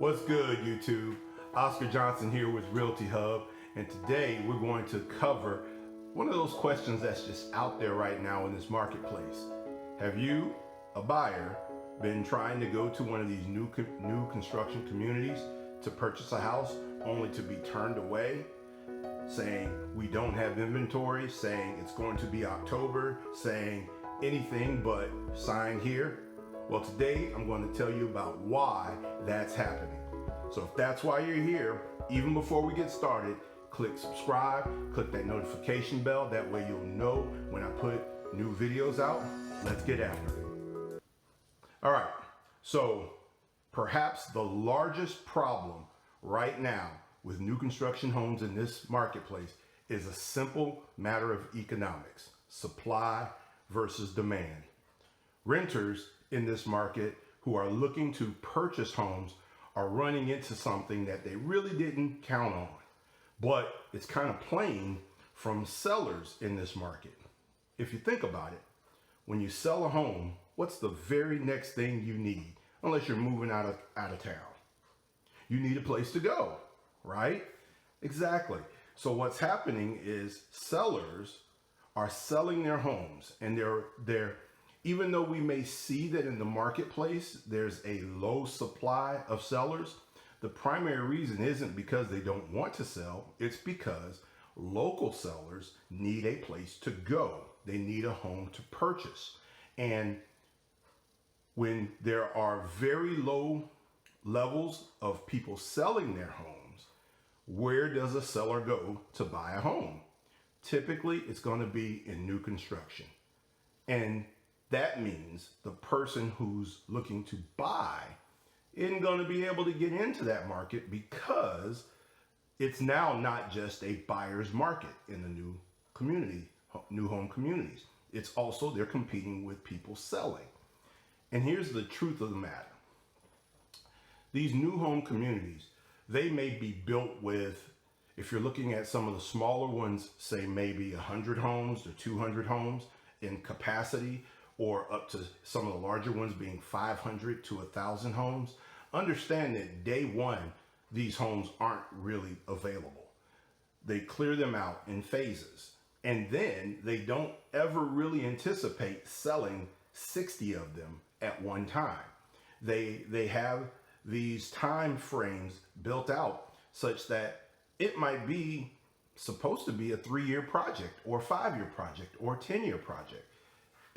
What's good, YouTube? Oscar Johnson here with Realty Hub, and today we're going to cover one of those questions that's just out there right now in this marketplace. Have you, a buyer, been trying to go to one of these new construction communities to purchase a house only to be turned away, saying we don't have inventory, saying it's going to be October, saying anything but sign here? Well, today I'm going to tell you about why that's happening. So if that's why you're here, even before we get started, click subscribe, click that notification bell. That way you'll know when I put new videos out. Let's get after it. All right, so perhaps the largest problem right now with new construction homes in this marketplace is a simple matter of economics: supply versus demand. Renters in this market who are looking to purchase homes are running into something that they really didn't count on, but it's kind of plain from sellers in this market. If you think about it, when you sell a home, what's the very next thing you need? Unless you're moving out of town, you need a place to go, right? Exactly. So what's happening is sellers are selling their homes, and they're even though we may see that in the marketplace there's a low supply of sellers, the primary reason isn't because they don't want to sell. It's because local sellers need a place to go. They need a home to purchase. And when there are very low levels of people selling their homes, where does a seller go to buy a home? Typically, it's going to be in new construction. And that means the person who's looking to buy isn't going to be able to get into that market because it's now not just a buyer's market in the new home communities. It's also they're competing with people selling. And here's the truth of the matter. These new home communities, they may be built with, if you're looking at some of the smaller ones, say maybe 100 homes or 200 homes in capacity, or up to some of the larger ones being 500 to 1,000 homes, understand that day one, these homes aren't really available. They clear them out in phases. And then they don't ever really anticipate selling 60 of them at one time. They have these time frames built out such that it might be supposed to be a 3-year project or 5-year project or 10-year project.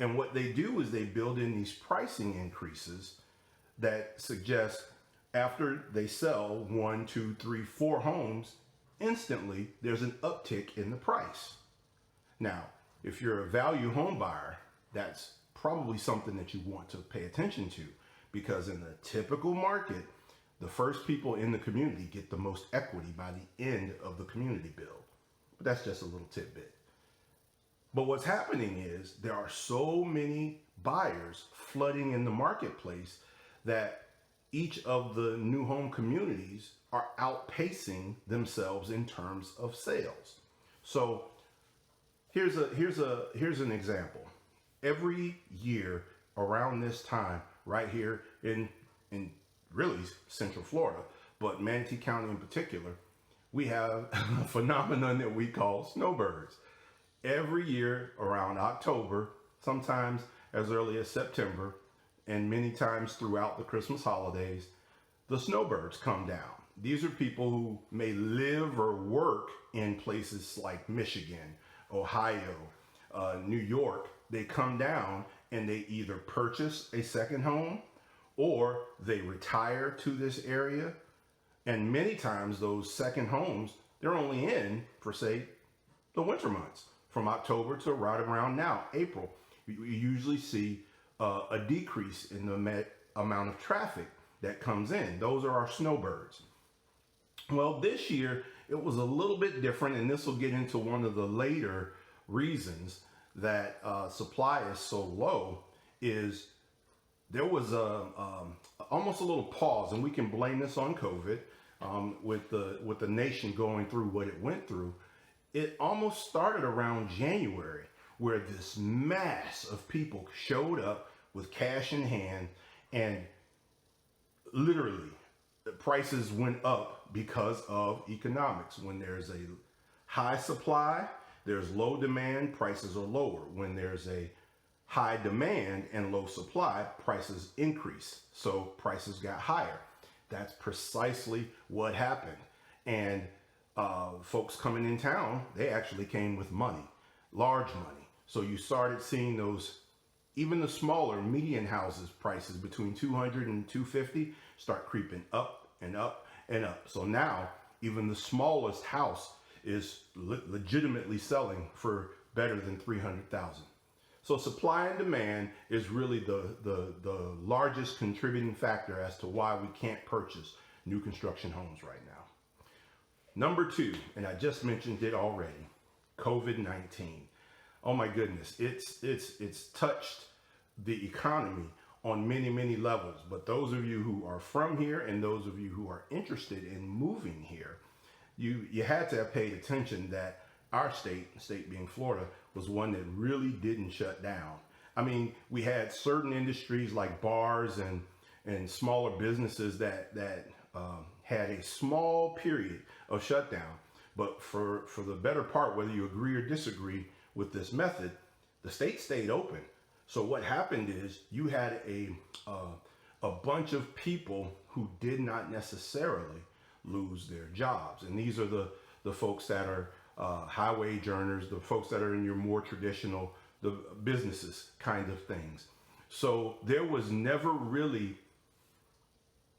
And what they do is they build in these pricing increases that suggest after they sell 1, 2, 3, 4 homes, instantly there's an uptick in the price. Now, if you're a value home buyer, that's probably something that you want to pay attention to, because in the typical market, the first people in the community get the most equity by the end of the community build. But that's just a little tidbit. But what's happening is there are so many buyers flooding in the marketplace that each of the new home communities are outpacing themselves in terms of sales. So here's an example. Every year around this time, right here in really Central Florida, but Manatee County in particular, we have a phenomenon that we call snowbirds. Every year around October, sometimes as early as September, and many times throughout the Christmas holidays, the snowbirds come down. These are people who may live or work in places like Michigan, Ohio, New York. They come down and they either purchase a second home or they retire to this area. And many times those second homes, they're only in for, say, the winter months. From October to right around now, April, you usually see a decrease in the amount of traffic that comes in. Those are our snowbirds. Well, this year, it was a little bit different, and this will get into one of the later reasons that supply is so low. Is there was almost a little pause, and we can blame this on COVID, with the nation going through what it went through. It almost started around January, where this mass of people showed up with cash in hand and literally prices went up because of economics. When there's a high supply, there's low demand, prices are lower. When there's a high demand and low supply, prices increase. So prices got higher. That's precisely what happened. And folks coming in town, they actually came with money, large money. So you started seeing those, even the smaller median houses prices between 200 and 250 start creeping up and up and up. So now even the smallest house is legitimately selling for better than 300,000. So supply and demand is really the largest contributing factor as to why we can't purchase new construction homes right now. Number two, and I just mentioned it already, COVID-19. Oh my goodness, it's touched the economy on many, many levels. But those of you who are from here and those of you who are interested in moving here, you had to have paid attention that our state being Florida, was one that really didn't shut down. I mean, we had certain industries like bars and smaller businesses that had a small period of shutdown. But for the better part, whether you agree or disagree with this method, the state stayed open. So what happened is you had a bunch of people who did not necessarily lose their jobs. And these are the folks that are high wage earners, the folks that are in your more traditional the businesses kind of things. So there was never really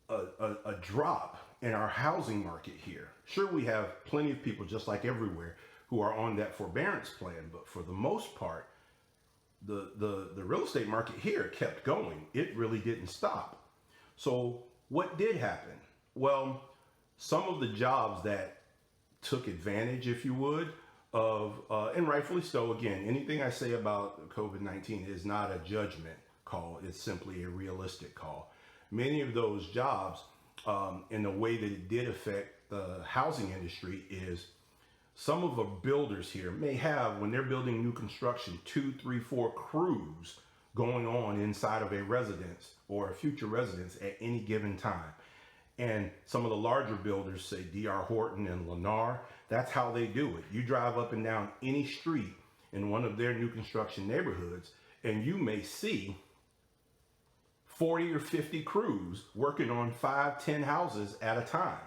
a drop in our housing market here. Sure, we have plenty of people, just like everywhere, who are on that forbearance plan, but for the most part, the real estate market here kept going. It really didn't stop. So what did happen? Well, some of the jobs that took advantage, if you would, of, and rightfully so, again, anything I say about COVID-19 is not a judgment call. It's simply a realistic call. Many of those jobs, in the way that it did affect the housing industry, is some of the builders here may have, when they're building new construction, 2, 3, 4 crews going on inside of a residence or a future residence at any given time. And some of the larger builders, say D.R. Horton and Lennar, that's how they do it. You drive up and down any street in one of their new construction neighborhoods, and you may see 40 or 50 crews working on 5, 10 houses at a time.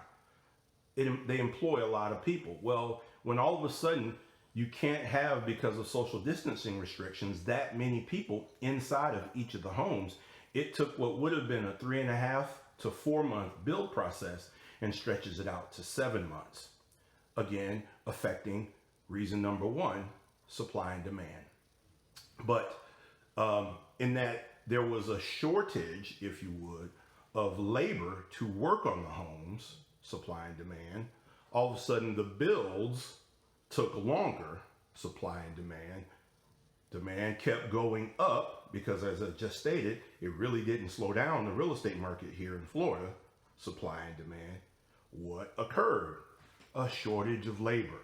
They employ a lot of people. Well, when all of a sudden you can't have, because of social distancing restrictions, that many people inside of each of the homes, it took what would have been a 3.5 to 4 month build process and stretches it out to 7 months. Again, affecting reason number one, supply and demand. But in that there was a shortage, if you would, of labor to work on the homes, supply and demand, all of a sudden the builds took longer, supply and demand. Demand kept going up because, as I just stated, it really didn't slow down the real estate market here in Florida, supply and demand. What occurred? A shortage of labor.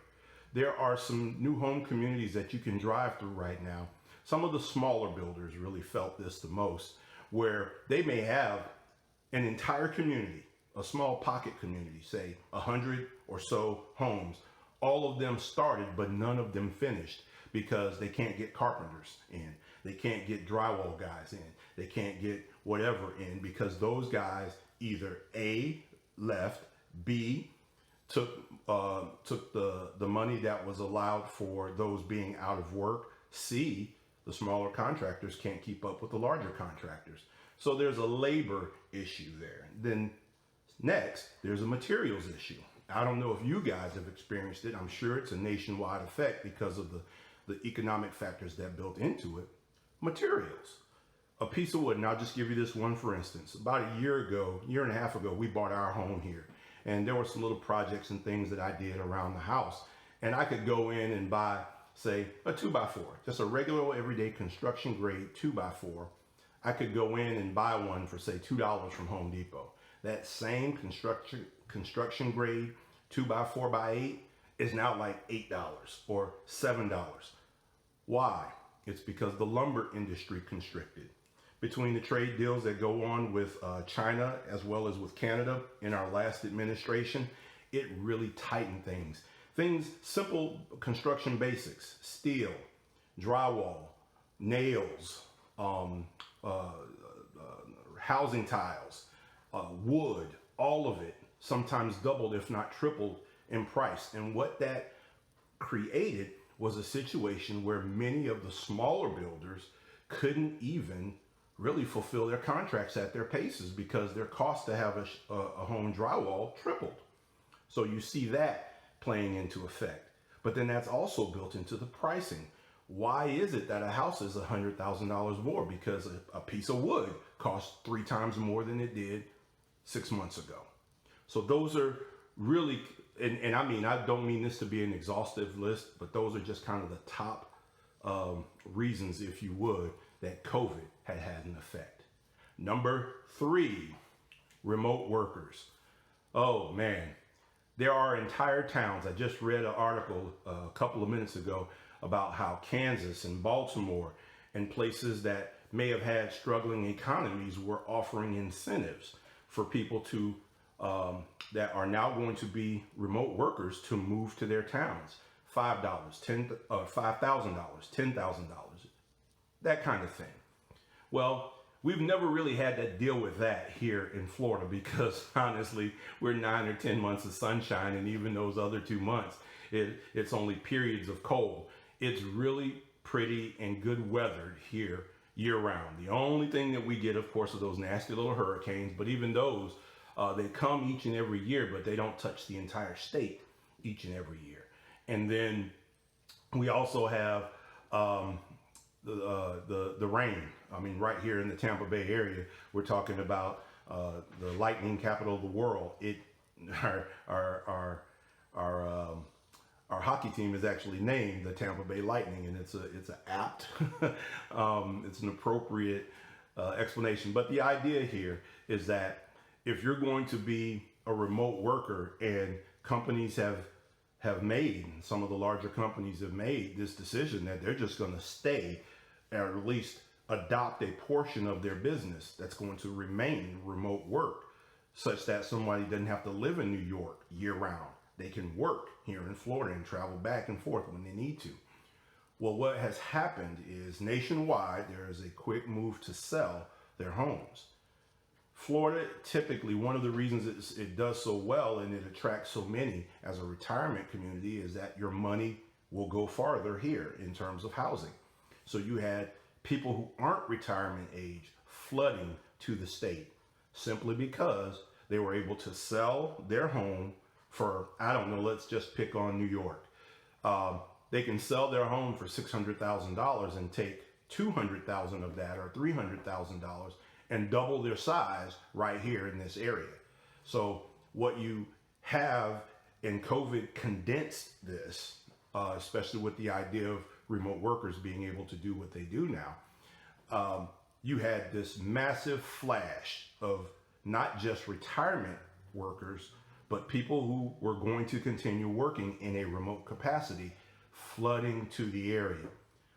There are some new home communities that you can drive through right now. Some of the smaller builders really felt this the most, where they may have an entire community, a small pocket community, say 100 or so homes. All of them started, but none of them finished because they can't get carpenters in. They can't get drywall guys in. They can't get whatever in because those guys either A, left, B, took the money that was allowed for those being out of work, C, the smaller contractors can't keep up with the larger contractors. So there's a labor issue there. Then next, there's a materials issue. I don't know if you guys have experienced it. I'm sure it's a nationwide effect because of the economic factors that built into it. Materials. A piece of wood, and I'll just give you this one for instance. About a year and a half ago, we bought our home here. And there were some little projects and things that I did around the house. And I could go in and buy, say, a 2x4, just a regular everyday construction grade 2x4. I could go in and buy one for, say, $2 from Home Depot. That same construction grade 2x4x8 is now like $8 or $7. Why? It's because the lumber industry constricted. between the trade deals that go on with China as well as with Canada in our last administration, it really tightened things. Things, simple construction basics, steel, drywall, nails, housing tiles, wood, all of it sometimes doubled, if not tripled in price. And what that created was a situation where many of the smaller builders couldn't even really fulfill their contracts at their paces because their cost to have a home drywall tripled. So you see that playing into effect. But then that's also built into the pricing. Why is it that a house is $100,000 more? Because a piece of wood costs 3 times more than it did 6 months ago. So those are really, and I mean, I don't mean this to be an exhaustive list, but those are just kind of the top reasons, if you would, that COVID had an effect. Number 3, remote workers. Oh man, there are entire towns. I just read an article a couple of minutes ago about how Kansas and Baltimore and places that may have had struggling economies were offering incentives for people to that are now going to be remote workers to move to their towns. $5, $5,000, $10,000, that kind of thing. Well, we've never really had to deal with that here in Florida because honestly, we're 9 or 10 months of sunshine, and even those other 2 months, it's only periods of cold. It's really pretty and good weathered here year round. The only thing that we get, of course, are those nasty little hurricanes, but even those, they come each and every year, but they don't touch the entire state each and every year. And then we also have the rain. I mean, right here in the Tampa Bay area, we're talking about the lightning capital of the world. Our hockey team is actually named the Tampa Bay Lightning, and it's an apt, it's an appropriate explanation. But the idea here is that if you're going to be a remote worker, and companies have made, some of the larger companies have made this decision that they're just going to stay, or at least adopt a portion of their business that's going to remain remote work, such that somebody doesn't have to live in New York year round. They can work here in Florida and travel back and forth when they need to. Well, what has happened is nationwide, there is a quick move to sell their homes. Florida, typically, one of the reasons it does so well and it attracts so many as a retirement community is that your money will go farther here in terms of housing. So you had people who aren't retirement age flooding to the state simply because they were able to sell their home for, I don't know, let's just pick on New York. They can sell their home for $600,000 and take $200,000 of that, or $300,000, and double their size right here in this area. So what you have, and COVID condensed this, especially with the idea of remote workers being able to do what they do now. You had this massive flash of not just retirement workers, but people who were going to continue working in a remote capacity flooding to the area.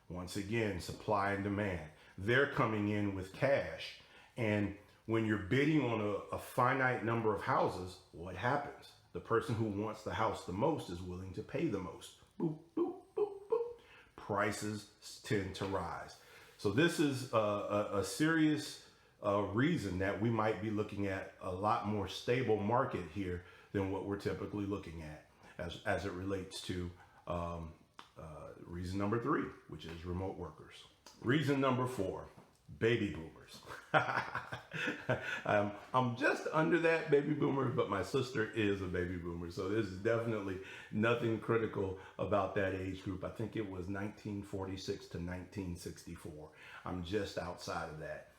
Once again, supply and demand. They're coming in with cash. And when you're bidding on a finite number of houses, what happens? The person who wants the house the most is willing to pay the most. Boop, boop, boop, boop. Prices tend to rise. So this is a serious reason that we might be looking at a lot more stable market here than what we're typically looking at as it relates to reason number 3, which is remote workers. Reason number 4, baby boomers. I'm just under that baby boomer, but my sister is a baby boomer. So there's definitely nothing critical about that age group. I think it was 1946 to 1964. I'm just outside of that.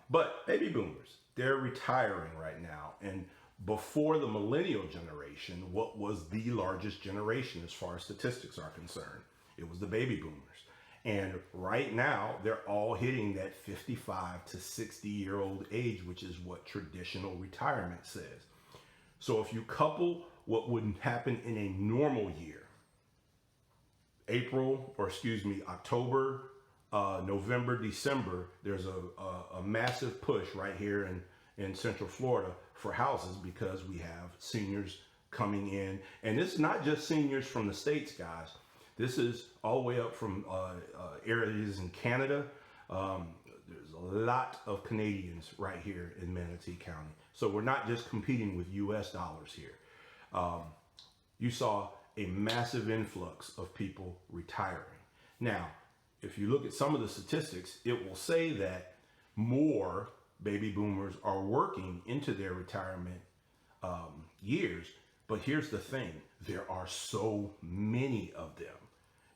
But baby boomers, they're retiring right now. And before the millennial generation, what was the largest generation as far as statistics are concerned? It was the baby boomers. And right now, they're all hitting that 55 to 60-year-old age, which is what traditional retirement says. So if you couple what would happen in a normal year, October November, December, there's a massive push right here in Central Florida for houses because we have seniors coming in. And it's not just seniors from the States, guys. This is all the way up from areas in Canada. There's a lot of Canadians right here in Manatee County. So we're not just competing with US dollars here. You saw a massive influx of people retiring. Now, if you look at some of the statistics, it will say that more baby boomers are working into their retirement years. But here's the thing, there are so many of them.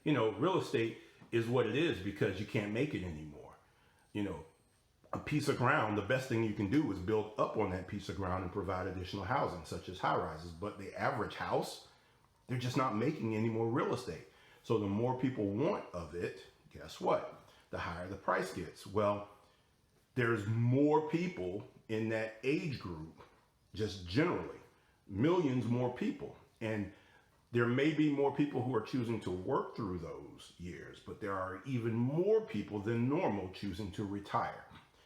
You know, real estate is what it is because you can't make it anymore. You know, a piece of ground, the best thing you can do is build up on that piece of ground and provide additional housing, such as high rises. But the average house, they're just not making any more real estate. So the more people want of it, guess what? The higher the price gets. Well, there's more people in that age group, just generally, millions more people. And there may be more people who are choosing to work through those years, but there are even more people than normal choosing to retire.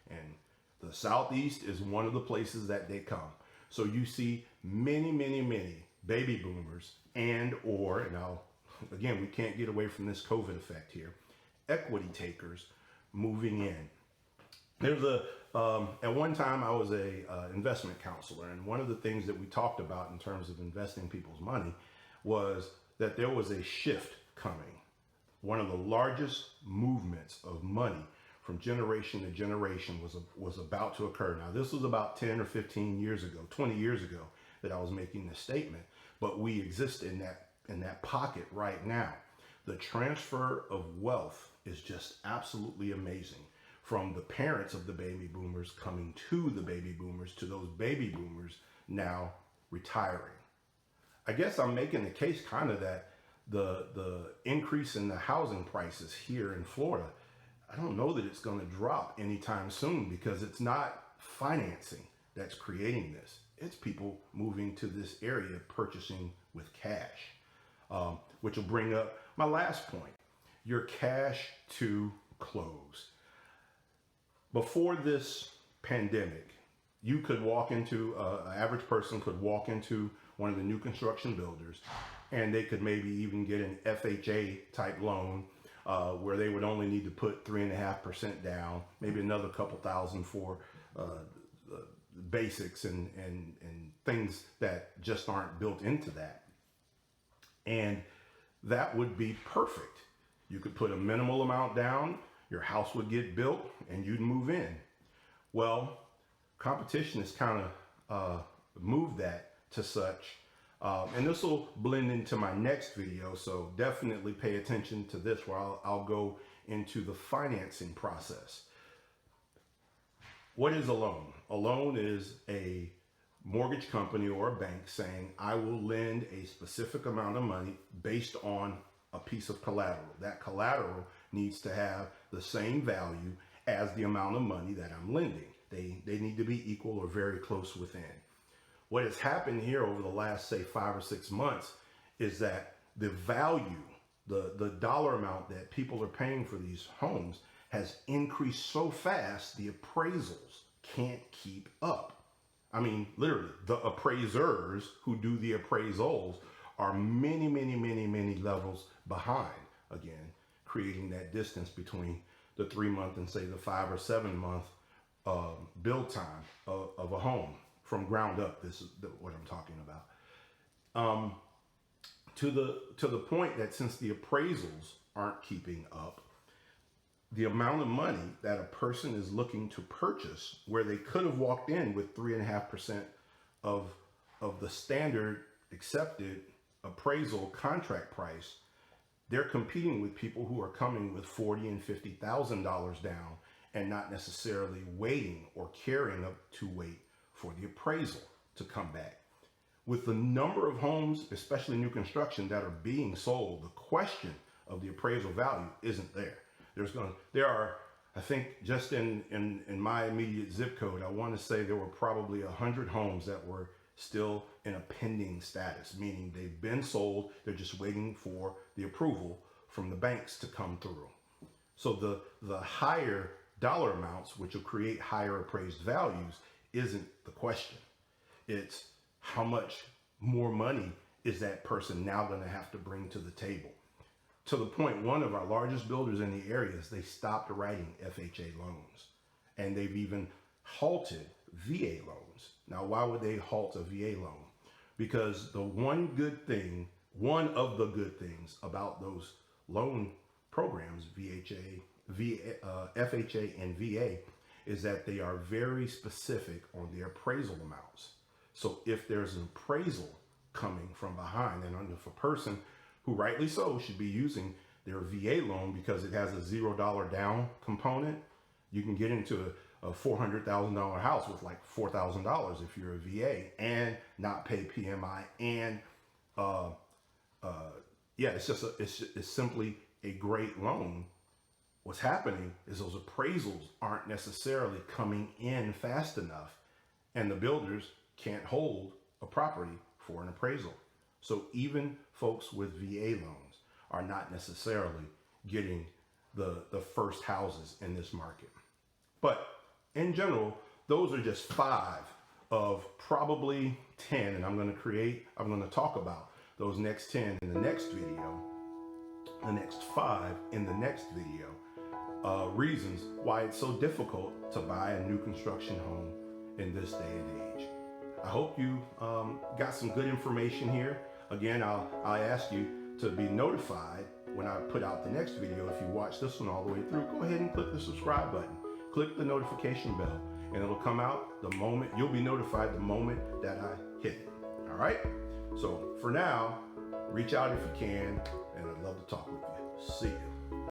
And the Southeast is one of the places that they come. So you see many, many, many baby boomers and now, again, we can't get away from this COVID effect here, equity takers moving in. There's at one time I was a investment counselor, and one of the things that we talked about in terms of investing people's money was that there was a shift coming. One of the largest movements of money from generation to generation was about to occur. Now, this was about 10 or 15 years ago, 20 years ago that I was making this statement, but we exist in that pocket right now. The transfer of wealth is just absolutely amazing. From the parents of the baby boomers coming to the baby boomers to those baby boomers now retiring. I guess I'm making the case kind of that the increase in the housing prices here in Florida, I don't know that it's going to drop anytime soon because it's not financing that's creating this. It's people moving to this area purchasing with cash, which will bring up my last point, your cash to close. Before this pandemic, you could walk into, an average person could walk into one of the new construction builders and they could maybe even get an FHA type loan where they would only need to put 3.5% down, maybe another couple thousand for basics and things that just aren't built into that. And that would be perfect. You could put a minimal amount down, your house would get built and you'd move in. Well, competition has kind of moved that to such, and this will blend into my next video, so definitely pay attention to this where I'll go into the financing process. What is a loan? A loan is a mortgage company or a bank saying, I will lend a specific amount of money based on a piece of collateral. That collateral needs to have the same value as the amount of money that I'm lending. They need to be equal or very close within. What has happened here over the last, say, 5 or 6 months is that the value, the dollar amount that people are paying for these homes has increased so fast, the appraisals can't keep up. I mean, literally, the appraisers who do the appraisals are many, many, many, many levels behind. Again, creating that distance between the 3-month and say the 5 or 7 month build time of a home from ground up. This is what I'm talking about. To the point that since the appraisals aren't keeping up, the amount of money that a person is looking to purchase, where they could have walked in with 3.5% of the standard accepted appraisal contract price, they're competing with people who are coming with $40,000 and $50,000 down and not necessarily waiting or caring up to wait for the appraisal to come back. With the number of homes, especially new construction, that are being sold, the question of the appraisal value isn't there. There are, I think, just in my immediate zip code, I want to say there were probably 100 homes that were still in a pending status, meaning they've been sold, they're just waiting for the approval from the banks to come through. So the higher dollar amounts, which will create higher appraised values, isn't the question. It's how much more money is that person now going to have to bring to the table. To the point, one of our largest builders in the areas, they stopped writing FHA loans, and they've even halted VA loans. Now, why would they halt a VA loan? Because one of the good things about those loan programs, FHA and VA, is that they are very specific on their appraisal amounts. So if there's an appraisal coming from behind, and if a person who rightly so should be using their VA loan because it has a $0 down component, you can get into a $400,000 house with like $4,000 if you're a VA and not pay PMI. And it's simply a great loan. What's happening is those appraisals aren't necessarily coming in fast enough, and the builders can't hold a property for an appraisal. So even folks with VA loans are not necessarily getting the first houses in this market. But in general, those are just 5 of probably 10, and I'm going to talk about those next 10 in the next video, the next 5 in the next video, reasons why it's so difficult to buy a new construction home in this day and age. I hope you got some good information here. Again, I'll ask you to be notified when I put out the next video. If you watch this one all the way through, go ahead and click the subscribe button. Click the notification bell, and it'll come out the moment, you'll be notified the moment that I hit it. All right? So for now, reach out if you can, and I'd love to talk with you. See you.